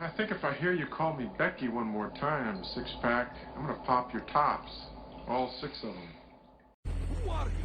I think if I hear you call me Becky one more time, six-pack, I'm gonna pop your tops. All six of them. Who are you?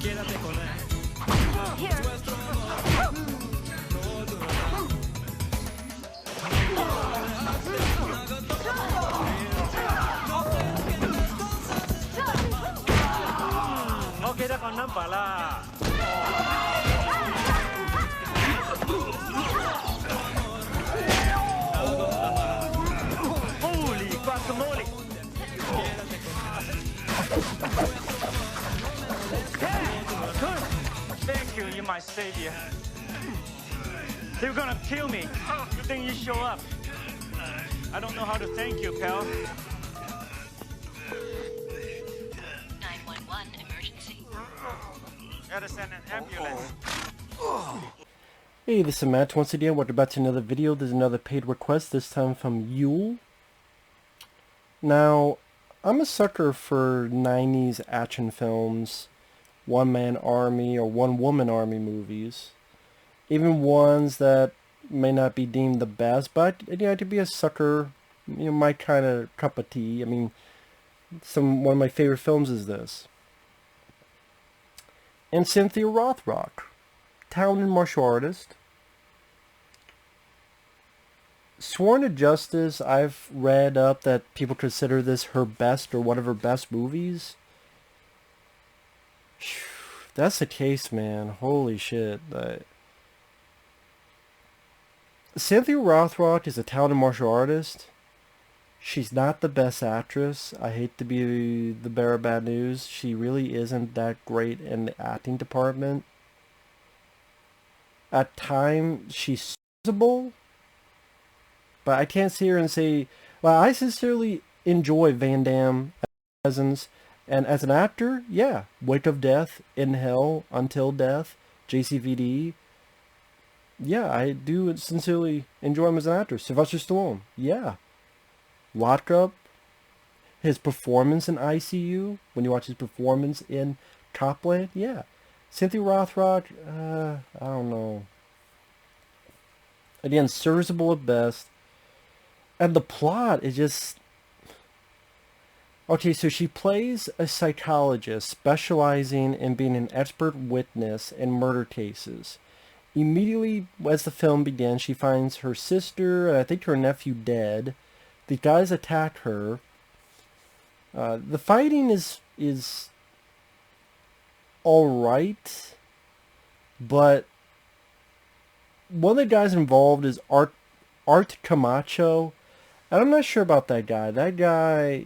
Quédate con él. No queda con nada bala. Holy guacamole. Thank you, you're my savior. They were gonna kill me. Good thing you show up. I don't know how to thank you, pal. 911 emergency. Gotta send an ambulance. Hey, this is Matt. Once again, welcome back to another video. There's another paid request, this time from Yule. Now, I'm a sucker for 90s action films, one-man army or one-woman army movies. Even ones that may not be deemed the best, but to be a sucker, my kind of cup of tea. I mean, one of my favorite films is this. And Cynthia Rothrock, talented martial artist. Sworn to Justice, I've read up that people consider this her best or one of her best movies. That's the case, man. Holy shit. Cynthia Rothrock is a talented martial artist. She's not the best actress. I hate to be the bearer of bad news. She really isn't that great in the acting department. At times, she's serviceable. But I can't sit here and say, well, I sincerely enjoy Van Damme as a presence. And as an actor, yeah, Wake of Death, In Hell, Until Death, JCVD. Yeah, I do sincerely enjoy him as an actor. Sylvester Stallone, yeah. Lock Up, his performance in ICU, when you watch his performance in Copland, yeah. Cynthia Rothrock, I don't know. Again, serviceable at best. And the plot is just... Okay, so she plays a psychologist specializing in being an expert witness in murder cases. Immediately as the film begins, she finds her sister, and I think her nephew, dead. The guys attack her. The fighting is alright, but one of the guys involved is Art Camacho. And I'm not sure about that guy. That guy,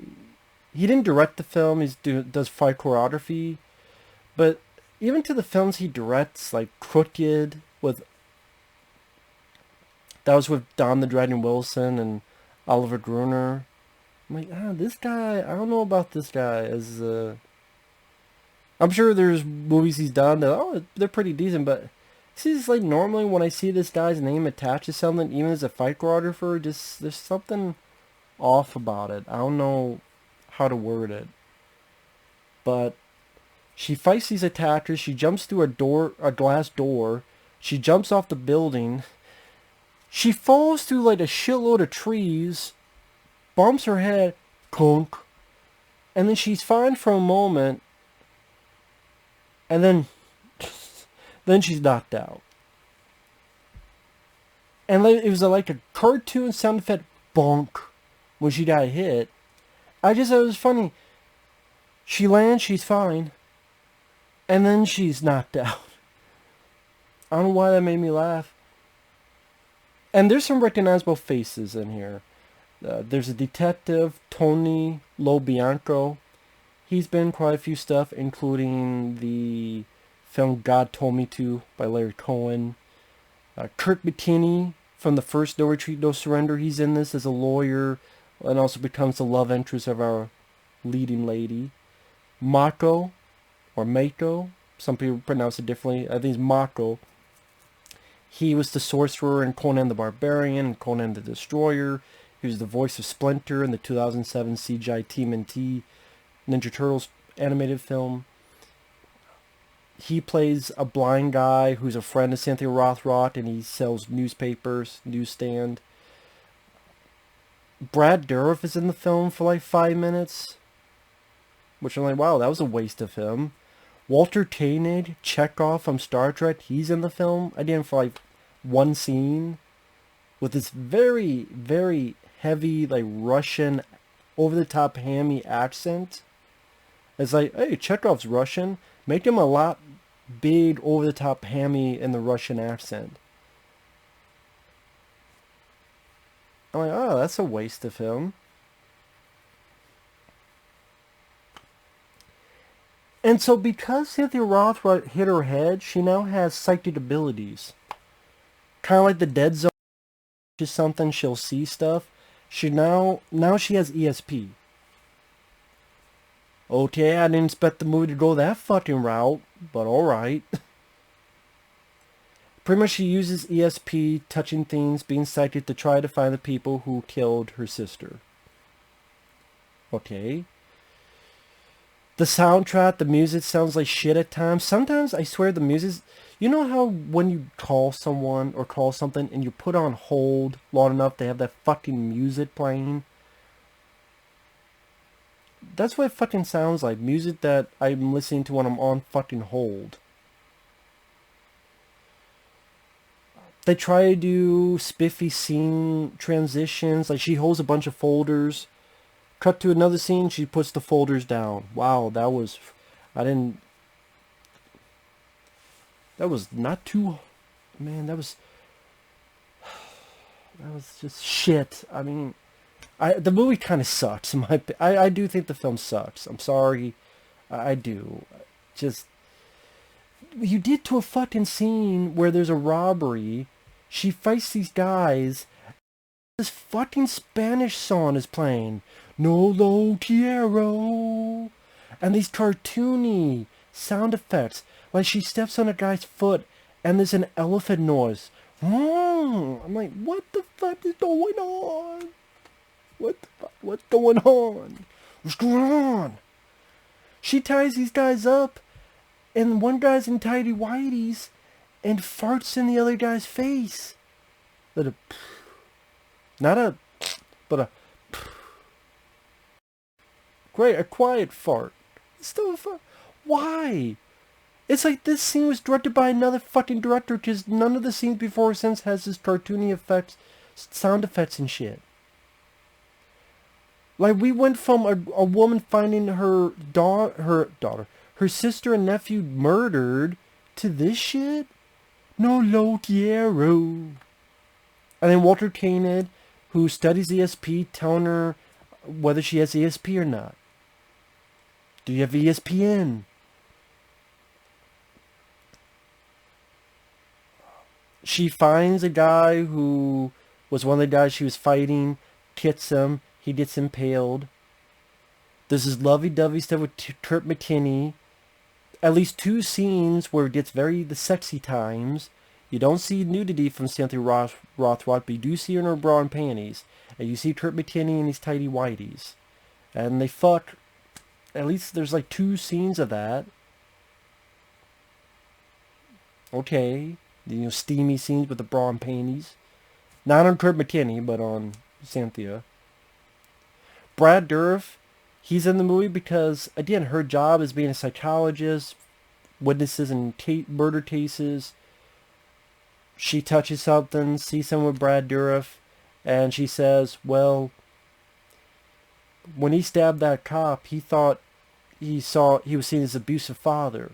he didn't direct the film. He does fight choreography. But even to the films he directs, like Crooked, that was with Don the Dragon Wilson and Oliver Gruner. I'm like, this guy, I don't know about this guy. I'm sure there's movies he's done that, they're pretty decent, but see, like normally when I see this guy's name attached to something, even as a fight choreographer, there's something off about it. I don't know how to word it. But she fights these attackers. She jumps through a glass door. She jumps off the building. She falls through like a shitload of trees, bumps her head, clunk, and then she's fine for a moment, and then she's knocked out. And it was like a cartoon sound effect, bonk, when she got hit. I just thought it was funny. She lands, she's fine, and then she's knocked out. I don't know why that made me laugh. And there's some recognizable faces in here. There's a detective, Tony Lo Bianco. He's been in quite a few stuff, including the film God Told Me To by Larry Cohen. Kurt McKinney from the first No Retreat, No Surrender. He's in this as a lawyer and also becomes the love interest of our leading lady. Mako, or Mako. Some people pronounce it differently. I think it's Mako. He was the sorcerer in Conan the Barbarian and Conan the Destroyer. He was the voice of Splinter in the 2007 CGI TMNT Ninja Turtles animated film. He plays a blind guy who's a friend of Cynthia Rothrock, and he sells newspapers, newsstand. Brad Dourif is in the film for like 5 minutes, which I'm like, wow, that was a waste of him. Walter Koenig, Chekhov from Star Trek, he's in the film. I did him for like one scene with this very, very heavy, like Russian, over-the-top hammy accent. It's like, hey, Chekhov's Russian. Make him a lot big, over-the-top hammy in the Russian accent. I'm like, oh, that's a waste of him. And so because Cynthia Rothrock hit her head, she now has psychic abilities. Kind of like the Dead Zone, just something, she'll see stuff. She now she has ESP. Okay, I didn't expect the movie to go that fucking route, but alright. Pretty much she uses ESP, touching things, being psychic to try to find the people who killed her sister. Okay. The soundtrack, the music sounds like shit at times. Sometimes, I swear, the music... You know how when you call someone or call something and you put on hold long enough to have that fucking music playing? That's what it fucking sounds like. Music that I'm listening to when I'm on fucking hold. They try to do spiffy scene transitions. Like, she holds a bunch of folders. Cut to another scene, she puts the folders down. Wow, that was... That was not too... Man, that was just shit. I mean... the movie kind of sucks. I do think the film sucks. I'm sorry. I do. Just... You did to a fucking scene where there's a robbery. She fights these guys. This fucking Spanish song is playing. No lo quiero. And these cartoony sound effects. Like she steps on a guy's foot and there's an elephant noise. I'm like, what the fuck is going on? What's going on? What's going on? She ties these guys up and one guy's in tighty whities and farts in the other guy's face. But a quiet fart. Still a fart. Why? It's like this scene was directed by another fucking director because none of the scenes before or since has this cartoony effects, sound effects and shit. Like we went from a woman finding her sister and nephew murdered to this shit. No lo quiero. And then Walter Koenig, who studies ESP, telling her whether she has ESP or not. Do you have ESPN? She finds a guy who was one of the guys she was fighting, hits him, he gets impaled. There's this lovey-dovey stuff with Kurt McKinney. At least 2 scenes where it gets the sexy times. You don't see nudity from Cynthia Rothrock, but you do see her in her bra and panties. and you see Kurt McKinney in these tidy whities, and they fuck. At least there's like 2 scenes of that. Okay, steamy scenes with the bra and panties. Not on Kurt McKinney, but on Cynthia. Brad Dourif, he's in the movie because, again, her job is being a psychologist, witnesses in murder cases. She touches something, sees someone with Brad Dourif, and she says, well, when he stabbed that cop, he thought he was seen as an abusive father.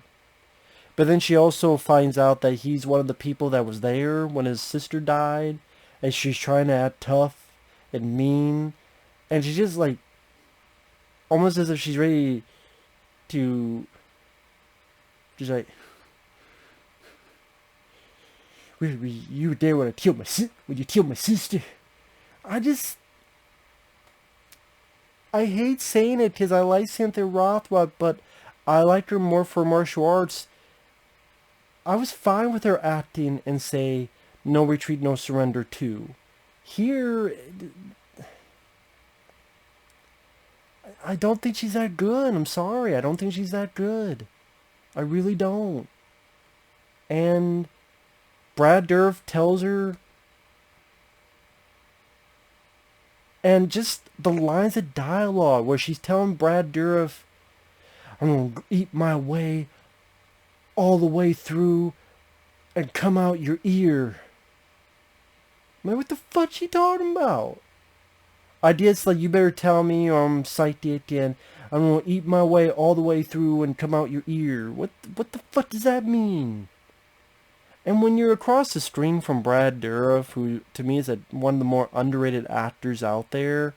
But then she also finds out that he's one of the people that was there when his sister died, and she's trying to act tough and mean, and she's just like, almost as if she's ready to, just like, you were there when you killed my sister. I hate saying it because I like Cynthia Rothrock, but I like her more for martial arts. I was fine with her acting in, say, No Retreat, No Surrender 2. Here, I don't think she's that good. I'm sorry. I don't think she's that good. I really don't. And Brad Dourif tells her, and just the lines of dialogue where she's telling Brad Dourif, I'm going to eat my way all the way through and come out your ear. Man, what the fuck she talking about? Ideas like, you better tell me or I'm psychic and I'm going to eat my way all the way through and come out your ear. What the fuck does that mean? And when you're across the screen from Brad Dourif, who to me is one of the more underrated actors out there,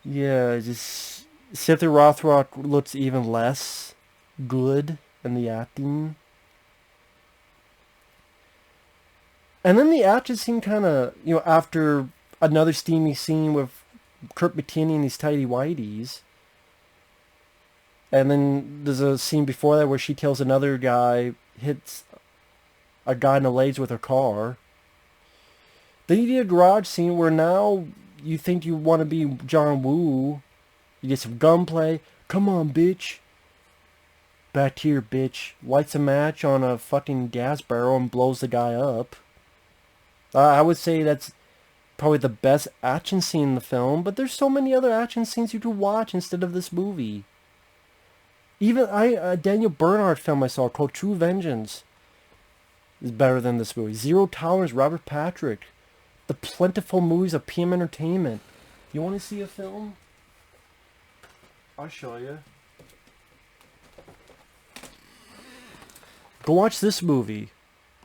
yeah, just Cynthia Rothrock looks even less good in the acting. And then the action scene kind of, after another steamy scene with Kurt McKinney and his tidy whities. And then there's a scene before that where she kills another guy, hits a guy in the legs with her car. Then you get a garage scene where now you think you want to be John Woo. You get some gunplay. Come on, bitch. Back here, bitch. Lights a match on a fucking gas barrel and blows the guy up. I would say that's probably the best action scene in the film, but there's so many other action scenes you could watch instead of this movie. Even a Daniel Bernhardt film I saw called True Vengeance is better than this movie. Zero Tolerance, Robert Patrick. The plentiful movies of PM Entertainment. You want to see a film? I'll show you. Go watch this movie.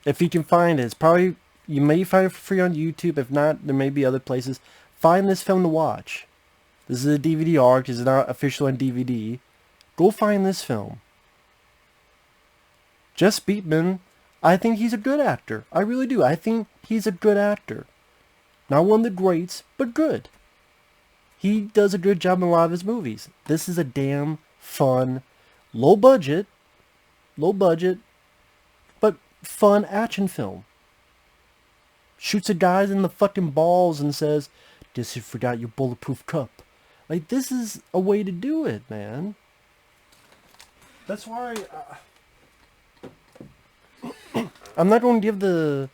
If you can find it. It's probably, you may find it for free on YouTube. If not, there may be other places. Find this film to watch. This is a DVD arc. It's not official on DVD. Go find this film. Jess Beatman, I think he's a good actor. I really do. I think he's a good actor. Not one of the greats, but good. He does a good job in a lot of his movies. This is a damn fun, low budget, but fun action film. Shoots a guy in the fucking balls and says, "Guess you forgot your bulletproof cup." Like, this is a way to do it, man. That's why I'm not going to give the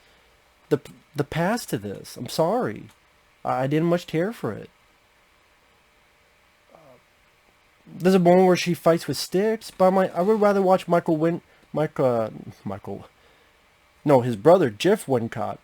pass to this. I'm sorry. I didn't much care for it. There's a moment where she fights with sticks, but I would rather watch his brother, Jeff Wincott,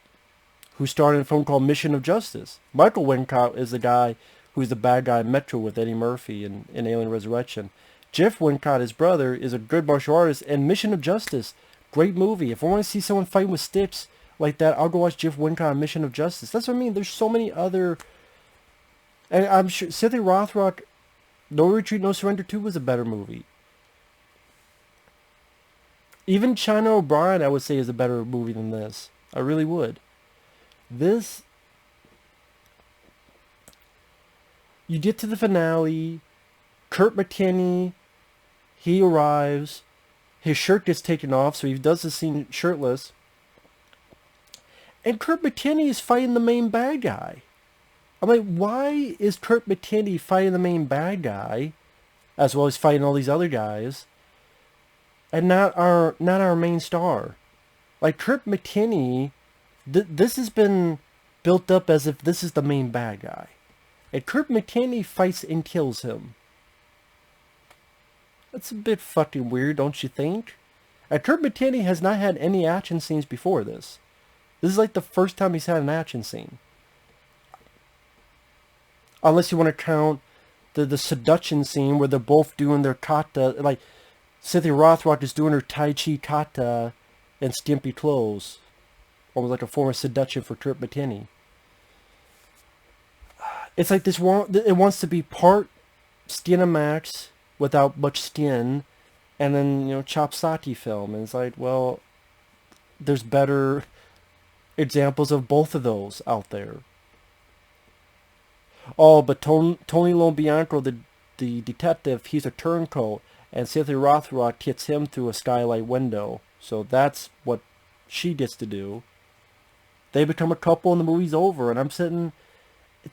who starred in a film called Mission of Justice. Michael Wincott is the guy who's the bad guy in Metro with Eddie Murphy in Alien Resurrection. Jeff Wincott, his brother, is a good martial artist, and Mission of Justice, great movie. If I want to see someone fighting with sticks like that, I'll go watch Jeff Wincott in Mission of Justice. That's what I mean. There's so many other... And I'm sure Cynthia Rothrock, No Retreat, No Surrender 2 was a better movie. Even China O'Brien, I would say, is a better movie than this. I really would. This... You get to the finale... Kurt McKinney, he arrives, his shirt gets taken off, so he does the scene shirtless, and Kurt McKinney is fighting the main bad guy. I'm like, why is Kurt McKinney fighting the main bad guy, as well as fighting all these other guys, and not our main star? Like, Kurt McKinney, this has been built up as if this is the main bad guy. And Kurt McKinney fights and kills him. That's a bit fucking weird, don't you think? And Kurt McKinney has not had any action scenes before this. This is like the first time he's had an action scene. Unless you want to count the seduction scene where they're both doing their kata. Like, Cynthia Rothrock is doing her Tai Chi kata in skimpy clothes. Almost like a form of seduction for Kurt McKinney. It's like this it wants to be part Skinamax without much skin, and then, Chopsaki film. And it's like, well, there's better examples of both of those out there. Oh, but Tony Lo Bianco, the detective, he's a turncoat, and Cynthia Rothrock hits him through a skylight window. So that's what she gets to do. They become a couple and the movie's over, and I'm sitting...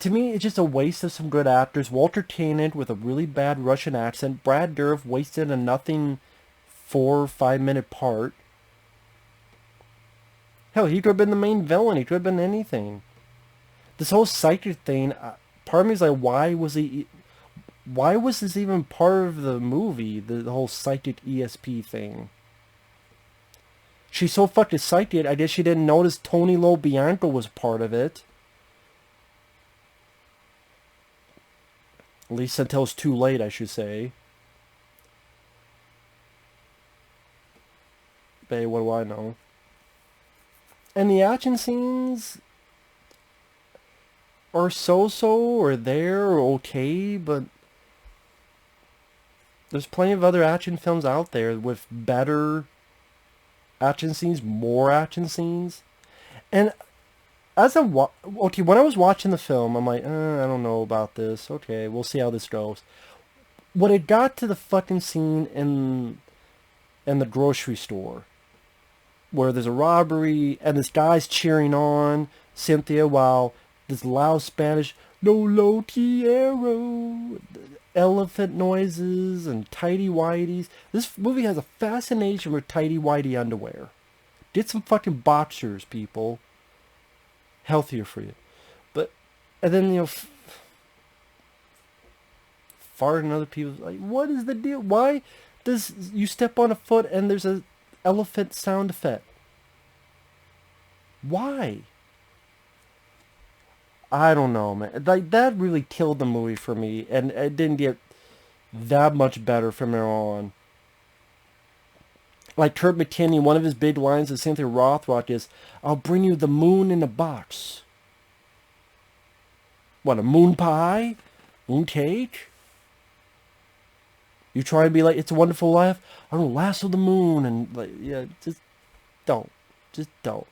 To me, it's just a waste of some good actors. Walter Koenig with a really bad Russian accent. Brad Dourif wasted a nothing 4 or 5 minute part. Hell, he could have been the main villain. He could have been anything. This whole psychic thing, part of me is like, why was this even part of the movie? The whole psychic ESP thing. She's so fucking psychic, I guess she didn't notice Tony Lo Bianco was part of it. At least until it's too late, I should say. But hey, what do I know? And the action scenes are so-so, or there, or okay, but there's plenty of other action films out there with better action scenes, more action scenes. And when I was watching the film, I'm like, I don't know about this. Okay, we'll see how this goes. When it got to the fucking scene in the grocery store, where there's a robbery, and this guy's cheering on Cynthia while this loud Spanish, no lo quiero, elephant noises and tighty-whities. This movie has a fascination with tighty-whitey underwear. Get some fucking boxers, people. Healthier for you. But, and then, fart in other people's, like, what is the deal? Why does you step on a foot and there's a elephant sound effect? Why? I don't know, man. Like, that really killed the movie for me, and it didn't get that much better from there on. Like Kurt McKinney, one of his big lines to Cynthia Rothrock is, I'll bring you the moon in a box. What, a moon pie? Moon cake? You try to be like, It's a Wonderful Life? I don't lasso the moon, and like, yeah, just don't. Just don't.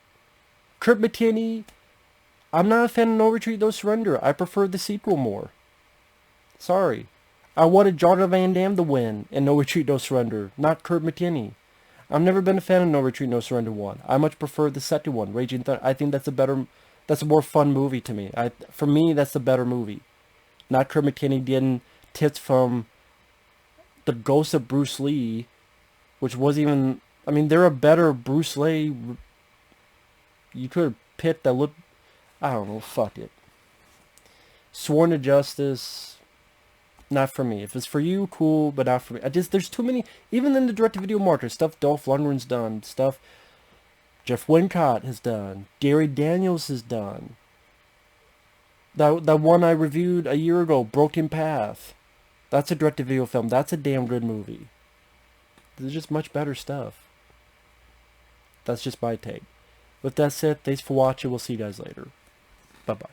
Kurt McKinney, I'm not a fan of No Retreat, No Surrender. I prefer the sequel more. Sorry. I wanted John Van Damme to win in No Retreat, No Surrender, not Kurt McKinney. I've never been a fan of No Retreat, No Surrender 1. I much prefer the second one, Raging Thunder. I think that's a more fun movie to me. For me, that's the better movie. Not Kurt McKinney getting tits from the ghost of Bruce Lee, which wasn't even... I mean, they're a better Bruce Lee. You could have picked that look... I don't know, fuck it. Sworn to Justice... Not for me. If it's for you, cool, but not for me. There's too many, even in the direct-to-video market, stuff Dolph Lundgren's done, stuff Jeff Wincott has done, Gary Daniels has done. That one I reviewed a year ago, Broken Path. That's a direct-to-video film. That's a damn good movie. There's just much better stuff. That's just my take. With that said, thanks for watching. We'll see you guys later. Bye-bye.